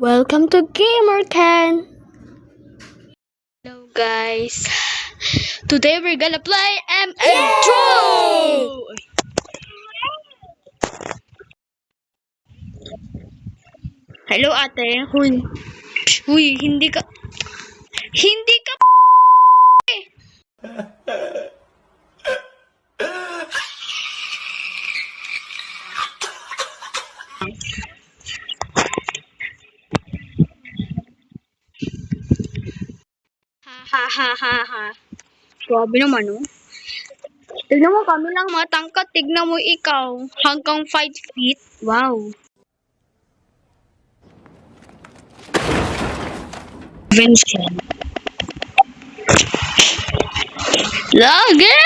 Welcome to GamerCan! Hello guys! Today we're gonna play Intro! Hello ate! Huy! Huy! Hindi ka ha. Grabe naman oh. Tignan mo kami lang matangkat. Tignan mo ikaw. Hanggang 5 feet. Wow. Vincent. Lagi!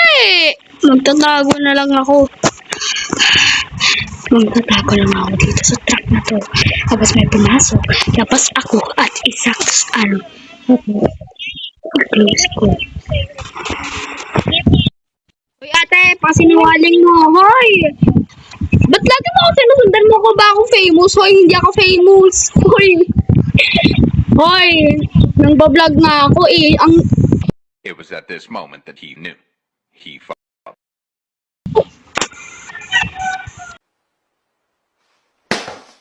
Magtatago na lang ako. Magtatago lang ako dito sa truck na to. Tapos may pumasok. Tapos ako at isa. Close ko. Hoy ate, pasiniwaling mo. Hoy! Ba't lagi mo ako sinusundan mo ko ba ako famous? Hoy, hindi ako famous. Hoy! Hoy! Nang bablog na ako eh. It was at this moment that he knew. He fucked up.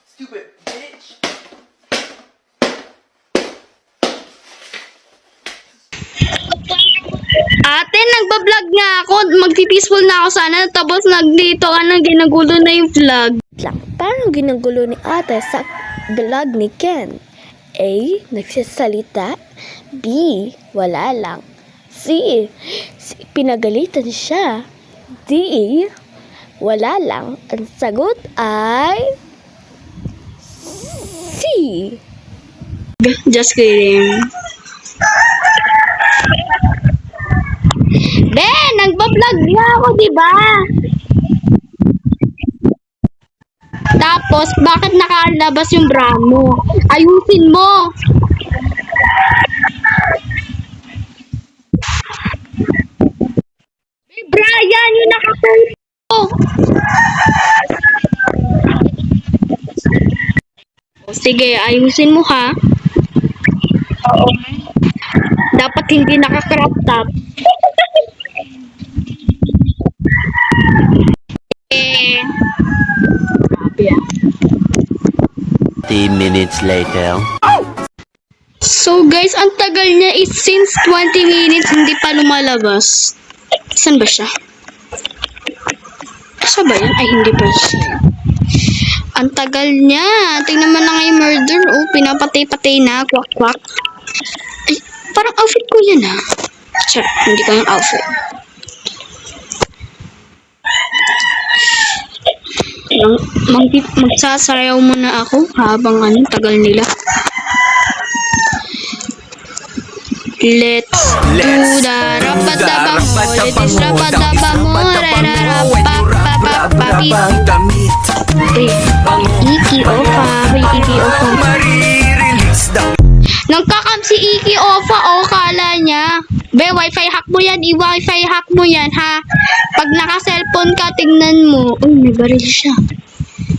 Stupid bitch. Ate, nagbablog nga ako. Magpipeaceful na ako sana. Tapos nagdito ginagulo na yung vlog. Paano ginagulo ni ate sa vlog ni Ken? A. Nagsasalita. B. Wala lang. C. Pinagalitan siya. D. Wala lang. Ang sagot ay C. Just kidding. Ben, nagbablog nga ako, di ba? Tapos, bakit nakalabas yung bra mo? Ayusin mo! Hey, Brian, yung nakapost mo! Sige, ayusin mo ha. Oo. Dapat hindi naka-crop top. Grabe ah. 30 minutes later. So guys, ang tagal niya is since 20 minutes hindi pa lumalabas. Saan ba siya? Saan ba yan? Ay, hindi pa siya. Ang tagal niya. Tingnan mo na nga yung murder. Oh, pinapatay-patay na. Kwak-kwak. Ay, parang outfit ko yan ah. Sure, hindi ko yung outfit. Magsasayaw muna ako habang tagal nila. Let's do the rapadaba mo. Let's rapadaba mo. Iki Ofa. Iki Ofa. Nagkakam si Iki Ofa. O, kala niya. Be, wifi hack mo yan. I-wifi hack mo yan, ha? Pag naka-cellphone ka, tingnan mo. Uy, may baril siya.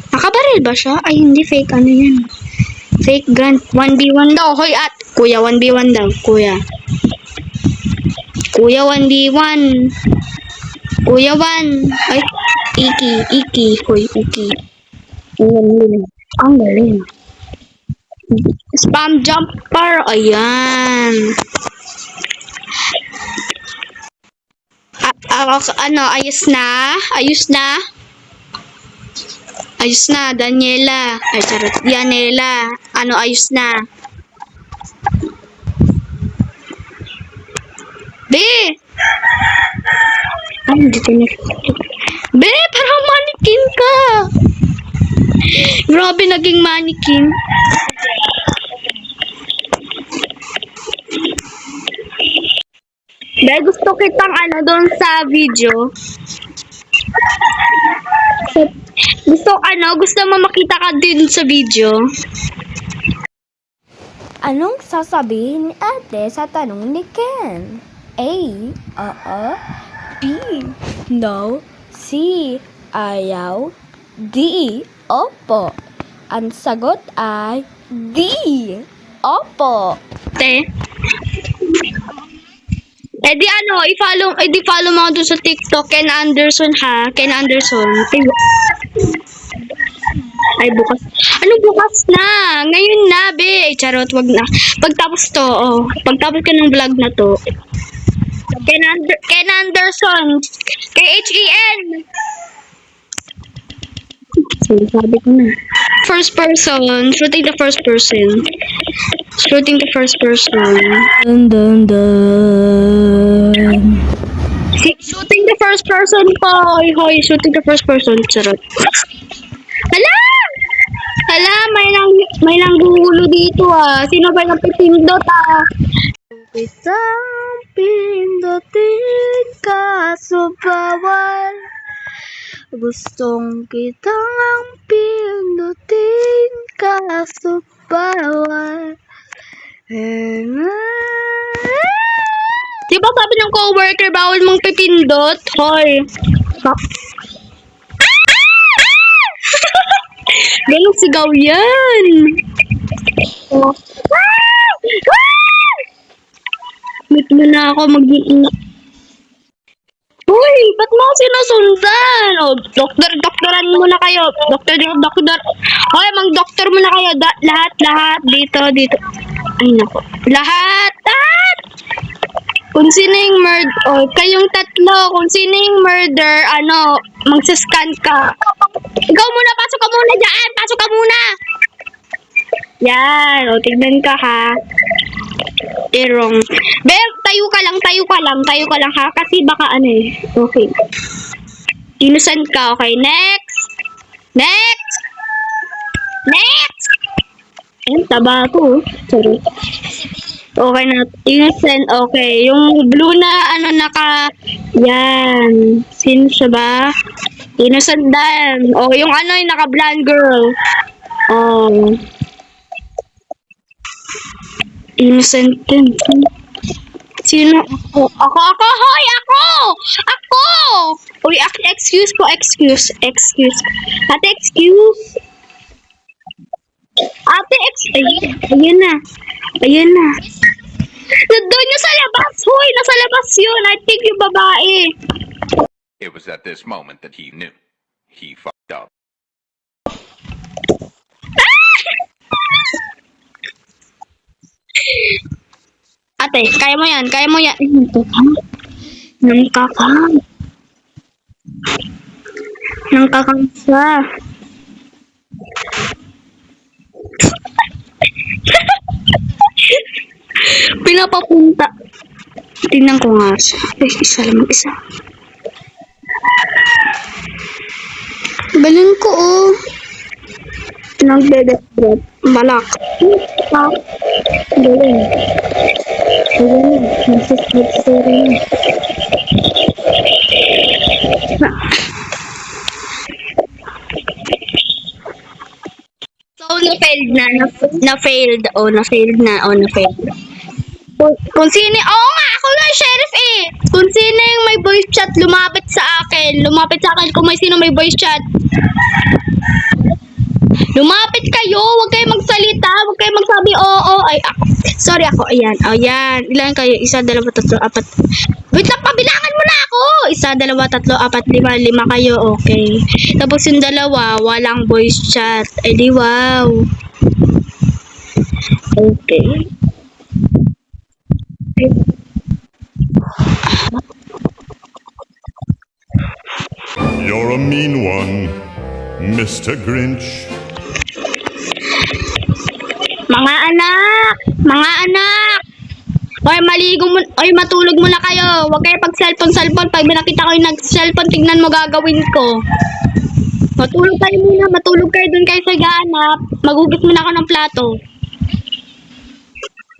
Nakabaril ba siya? Ay, hindi. Fake ano yan. Fake gun. 1v1 daw. Hoy, at. Kuya, 1v1 daw. Kuya. Kuya, 1v1. Kuya, 1. Ay, Iki. Hoy, Iki. Ang galing. Spam jumper. Ayan. Ayos na, Daniela. Ay, charot. Dianela. Ayos na. Be! Ay, hindi ko Be, parang mannequin ka. Grabe, naging mannequin. Be, gusto kitang doon sa video. Gusto mo makita ka din sa video? Anong sasabihin ni ate sa tanong ni Ken? A. Oo. B. No. C. Ayaw. D. Opo. Ang sagot ay D. Opo. Te. I-follow mo ako dun sa TikTok, Ken Anderson ha. Ken Anderson. Ay, bukas. Ano bukas na? Ngayon na, be. Charot, wag na. Pagtapos to, pagtapos ka ng vlog na to. Ken Anderson. K-H-E-N. Sabi ko na. First person. Shooting the first person. Shooting the first person. Dun, dun, dun. Shooting the first person po. Hoy, shooting the first person. Charot. Hala! Hala, may nanggugulo dito ah. Sino ba napipindot ah? Isang pindutin kaso bawal. Gustong kitang pindutin kaso bawal. Di ba sabi ng coworker bawal mong pipindot? Hoy. Ganong sigaw yan. Oh. Meet mo na ako Uy, ba't mo ako sinusundan? Oh, doktoran muna kayo. Doktor. Hoy, mag-doktor muna kayo. Lahat. Dito. Ay, nako. Lahat. Kung sino yung murder, kayong tatlo, kung sino yung murder, magsascan ka. Ikaw muna, pasok ka muna dyan. Pasok ka muna. Yan, tignan ka ha. Wrong. Bel, tayo ka lang ha. Kasi baka Okay. Innocent ka, okay. Next! Ayun, taba ko. Sorry. Okay na. Innocent, okay. Yung blue na, yan. Sino siya ba? Innocent dan. Yung yung naka-blonde girl. Innocent din. Sino? Ako! Hoy! Ako! Uy, excuse. Ate, excuse. Ayan na. Nandun yung sa labas. Hoy, nasa labas yun. I think yung babae. It was at this moment that he knew. He fucked up. Ate, kaya mo yan. Nangkakang siya. Pinapapunta. Tingnan ko nga siya. Isa. Galing ko Nagbe-breath. Balak. Galing. Nagsisit-sirin. So, na-failed na. Na-failed. Kung sino, ako nga, sheriff Kung sino yung may voice chat, lumapit sa akin. Kung may sino may voice chat. Lumapit kayo, huwag kayo magsalita, huwag kayo magsabi oo. Ay, sorry ako, ayan. Ilan kayo? 1, 2, 3, 4. Wait lang, pabilangan mo na ako. 1, 2, 3, 4, 5 kayo, okay. Tapos yung dalawa, walang voice chat. Eh di wow. Okay. You're a mean one, Mr. Grinch. Mga anak! Oy, matulog muna kayo. Huwag kayo pag cellphone. Pag nakita ko yung nag-cellphone, tignan mo gagawin ko. Matulog kayo dun kayo sa ganap. Maghugas muna ako ng plato.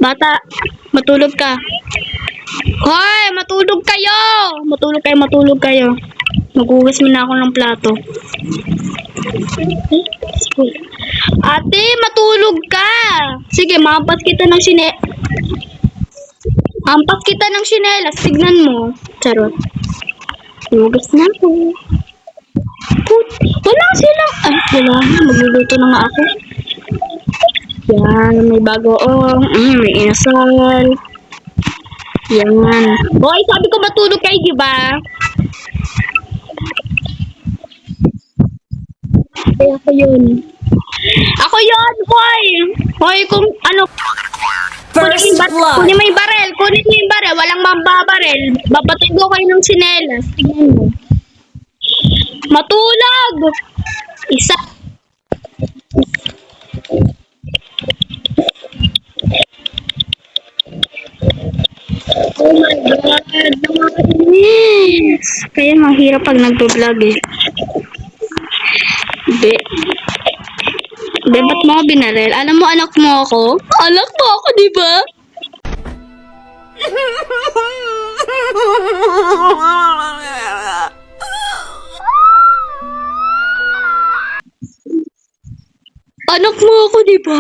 Bata, matulog ka. Hoy, matulog kayo. Maghugas muna ako ng plato. Ate, matulog ka. Sige, mampas kita ng sinelas. Tignan mo. Charot. Hugas na ako. Wala silang. Wala. Magluluto na nga ako. Yan, may bagoong, may inasal. Yan. Hoy, sabi ko matulog kayo, di ba? Kaya ako yun. Ako yun, hoy! Hoy, kung ano, kunin mo yung barel, kunin mo yung barel, walang mababarel. Babatuin ko kayo ng sinelas. Tingnan mo. Matulog! Isa. Oh my God, nakakainis. Kaya mahirap pag nagbo-vlog eh. Be, ba't mo ako binaril? Alam mo, anak mo ako? Anak mo ako, di ba? Anak mo ako, di ba?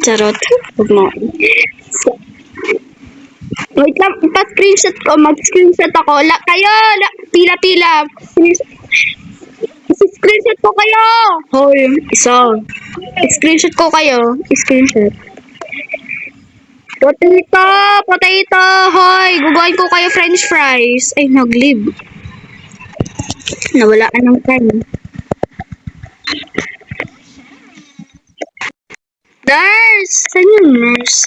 Charot. Huwag mo. Wait lang, pa-screenshot ko. Mag-screenshot ako. Pila-pila. Screenshot ko kayo. Hoy, isa. Screenshot ko kayo. Screenshot. Potato. Hoy, guguhin ko kayo french fries. Ay, nag-leave. Nawalaan ng time. Nurse! Saan yung nurse?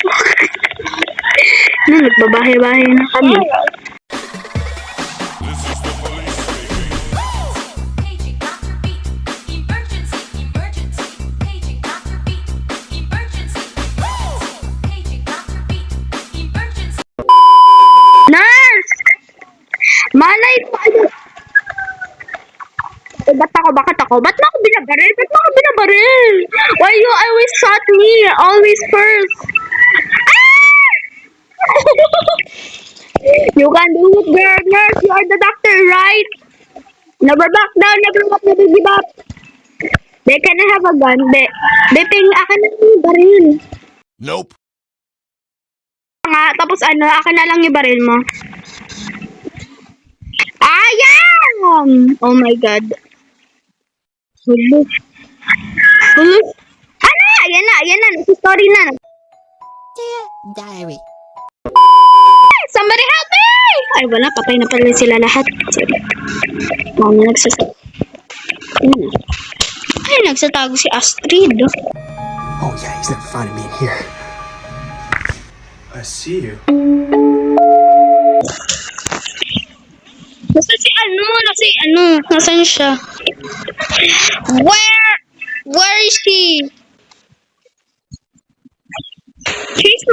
Nagbabahay-bahay na kami. Paging Dr. Beat. Emergency, emergency. Paging Dr. Beat. Emergency. Paging Dr. Beat. Emergency. Nurse! Malay mo, ano? Bakit ako? Ba't mo ako binabaril? Why you always shot me? Always first. Ah! You can do it, girl. Nurse, you are the doctor, right? Never back down, never give up. They can I have a gun. Ping, akin na yung baril. Nope. Nga, tapos akin na lang yung baril mo. Ayan! Oh my God. Hulo. Ayan na. Story na. Dear Diary. Somebody help me! Ay, wala. Patay na pala sila lahat. Mama nagsasag. Ay, nagsatago si Astrid. Oh yeah, he's never finding me in here. I see you. Nasaan siya? Where is she?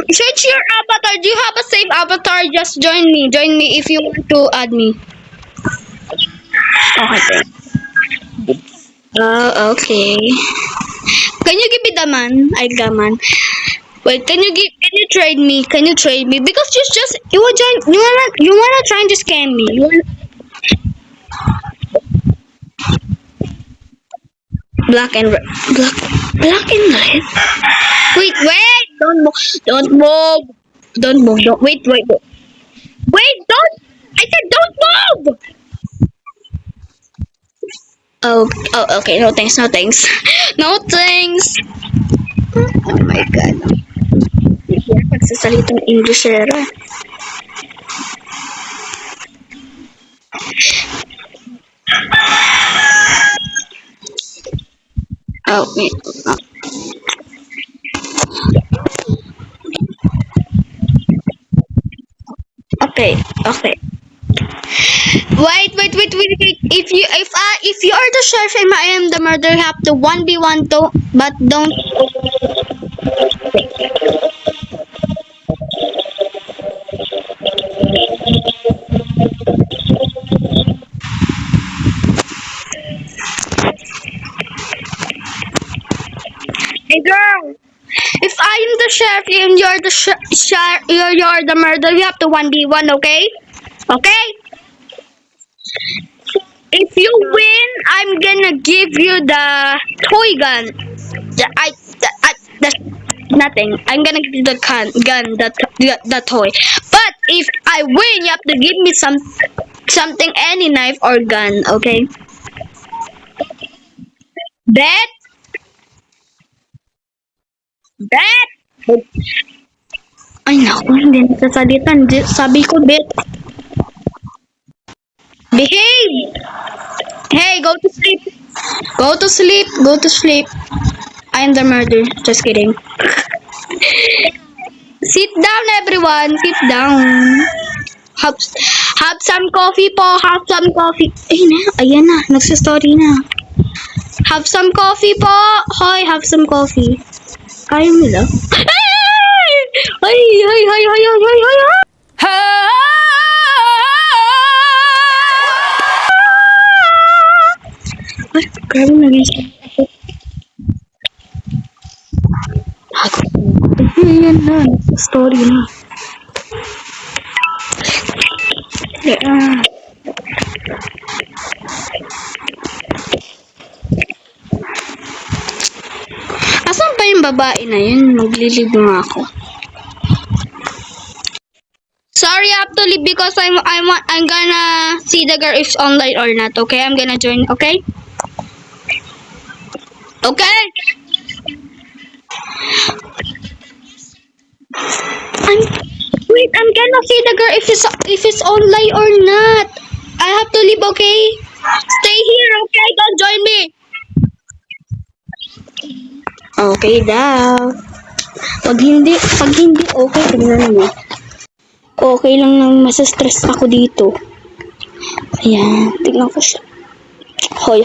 Search your avatar. Do you have a save avatar? Just join me. Join me if you want to add me. Okay. Okay. Can you give me the man? Ay, gaman. Wait, can you trade me? Because you wanna try to scam me. Black and red. Wait, don't move. Wait, don't. I said don't move. Oh, okay. No thanks. No thanks. Oh my God. Hirap pagsasalitang Englishera. Oh, wait. Okay. Wait. If you are the sheriff and I am the murderer, you have to 1v1 to, but don't. Hey girl, if I am the sheriff and you're the you're the murderer, you have to 1v1, okay? Okay? If you win, I'm gonna give you the toy gun. That's nothing. I'm gonna give you the gun, the toy. But if I win, you have to give me something, any knife or gun, okay? Bet? Bet! Ay, naku, hindi nasasalitan. Sabi ko, Bet. Behave! Hey, go to sleep. Go to sleep. Go to sleep. I am the murderer. Just kidding. Sit down, everyone. Sit down. Have some coffee po. Have some coffee. Ayan na. Nagsa-story na. Have some coffee po. Hoy, have some coffee. Ayaw nila. Ay! Ay, grabe nag-isip. Ayan na. Nagsa-story na. Asan pa yung babae na yun? Maglilib nga ako. Sorry, I have to leave because I'm gonna see the girl if online or not. Okay, I'm gonna join. Okay. Okay. I'm gonna see the girl if it's online or not. I have to leave. Okay. Stay here. Okay, don't join me. Okay daw. Pag hindi okay, tingnan mo. Okay lang nang masa-stress ako dito. Ayan, tingnan ko siya. Hoy.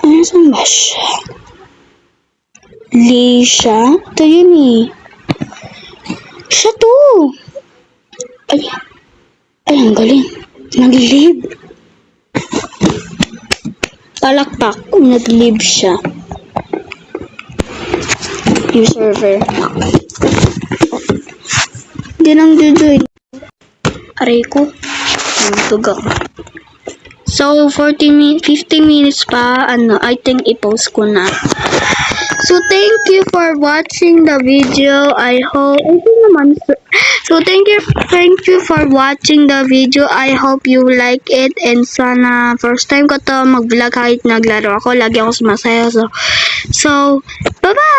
Nasaan ba siya? Lisha? Ito yun eh. Siya to. Ay, ang galing. Nag-live. Palakpak. Nag-live siya. Yung server. Hindi lang join. Aray ko. Tugaw. So, 15 minutes pa, I think i-post ko na. So, thank you for watching the video. I hope, so thank you for watching the video. I hope you like it, and sana, first time ko to mag-vlog kahit naglaro ako, lagi ako sumasayaw. So, bye-bye!